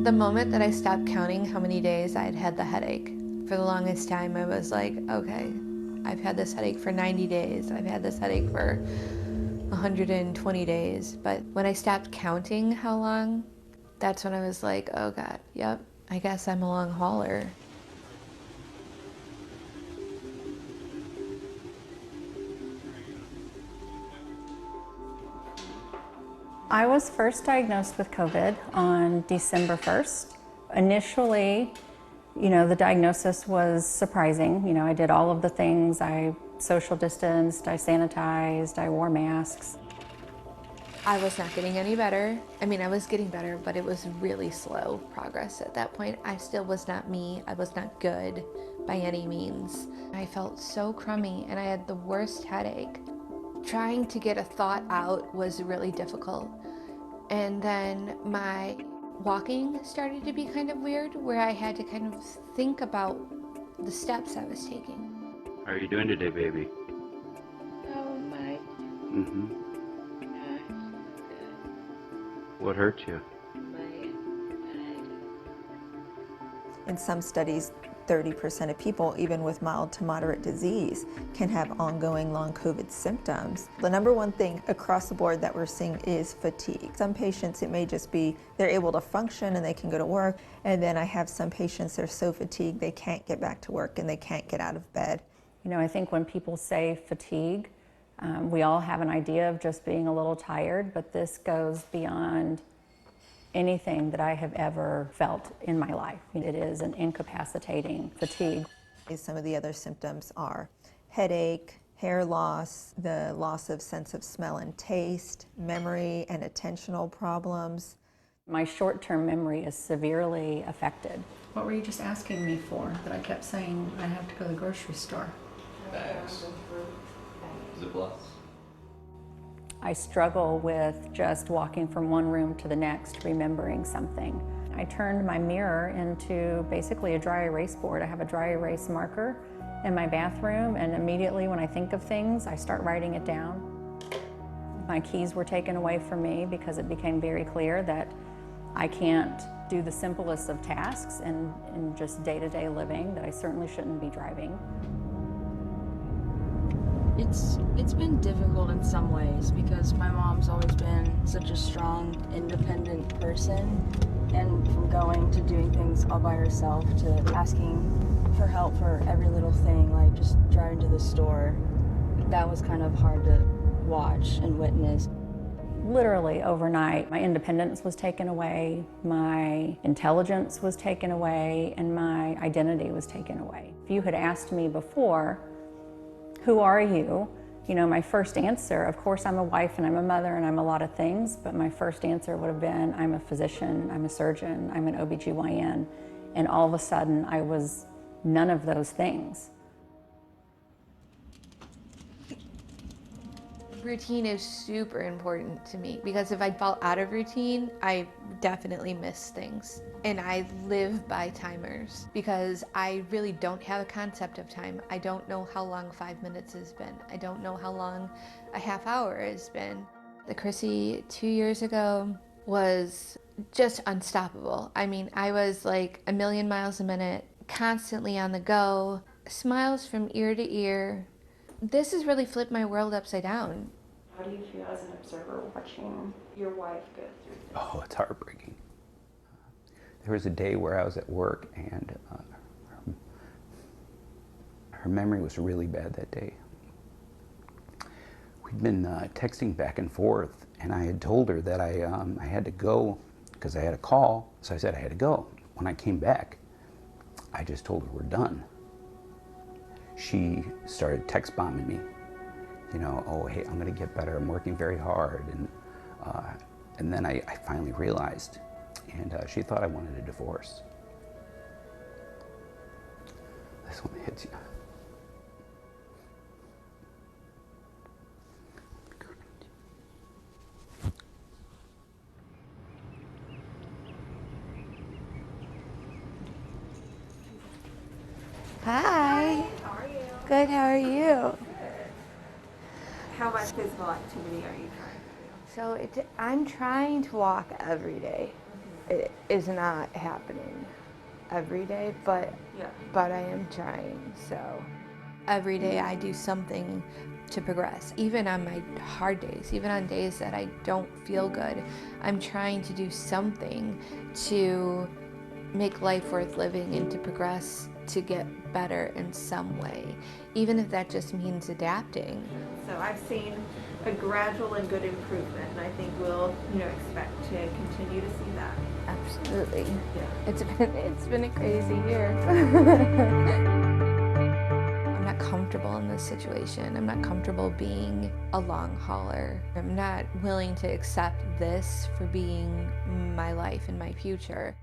The moment that I stopped counting how many days I'd had the headache, for the longest time I was like, okay, I've had this headache for 90 days. I've had this headache for 120 days. But when I stopped counting how long, that's when I was like, oh God, yep, I guess I'm a long hauler. I was first diagnosed with COVID on December 1st. Initially, the diagnosis was surprising. I did all of the things. I social distanced, I sanitized, I wore masks. I was not getting any better. I mean, I was getting better, but it was really slow progress at that point. I still was not me. I was not good by any means. I felt so crummy and I had the worst headache. Trying to get a thought out was really difficult. And then my walking started to be kind of weird, where I had to kind of think about the steps I was taking. How are you doing today, baby? Oh my. Mm-hmm. What hurt you? My head. In some studies, 30% of people, even with mild to moderate disease, can have ongoing long COVID symptoms. The number one thing across the board that we're seeing is fatigue. Some patients, it may just be they're able to function and they can go to work, and then I have some patients that are so fatigued they can't get back to work and they can't get out of bed. I think when people say fatigue, we all have an idea of just being a little tired, but this goes beyond anything that I have ever felt in my life. It is an incapacitating fatigue. Some of the other symptoms are headache, hair loss, the loss of sense of smell and taste, memory and attentional problems. My short-term memory is severely affected. What were you just asking me for that I kept saying I have to go to the grocery store? Bags. Ziplocs. I struggle with just walking from one room to the next, remembering something. I turned my mirror into basically a dry erase board. I have a dry erase marker in my bathroom, and immediately when I think of things, I start writing it down. My keys were taken away from me because it became very clear that I can't do the simplest of tasks in just day-to-day living, that I certainly shouldn't be driving. It's been difficult in some ways because my mom's always been such a strong, independent person, and from going to doing things all by herself to asking for help for every little thing, like just driving to the store, that was kind of hard to watch and witness. Literally overnight, my independence was taken away, my intelligence was taken away, and my identity was taken away. If you had asked me before, who are you? My first answer, of course I'm a wife and I'm a mother and I'm a lot of things, but my first answer would have been, I'm a physician, I'm a surgeon, I'm an OBGYN, and all of a sudden I was none of those things. Routine is super important to me because if I fall out of routine, I definitely miss things. And I live by timers because I really don't have a concept of time. I don't know how long 5 minutes has been. I don't know how long a half hour has been. The Chrissy 2 years ago was just unstoppable. I mean, I was like a million miles a minute, constantly on the go, smiles from ear to ear. This has really flipped my world upside down. How do you feel as an observer watching your wife go through this? Oh, it's heartbreaking. There was a day where I was at work and her memory was really bad that day. We'd been texting back and forth, and I had told her that I had to go because I had a call, so I said I had to go. When I came back, I just told her we're done. She started text bombing me, oh, hey, I'm gonna get better, I'm working very hard, and then I finally realized, and she thought I wanted a divorce. This one hits you. Hi. How are you? Good, how are you? How much physical activity are you trying to do? So I'm trying to walk every day. it is not happening every day, but I am trying. So every day I do something to progress, even on my hard days, even on days that I don't feel good. I'm trying to do something to make life worth living and to progress, to get better in some way, even if that just means adapting. So I've seen a gradual and good improvement, and I think we'll, expect to continue to see that. Absolutely. Yeah. It's been a crazy year. I'm not comfortable in this situation. I'm not comfortable being a long hauler. I'm not willing to accept this for being my life and my future.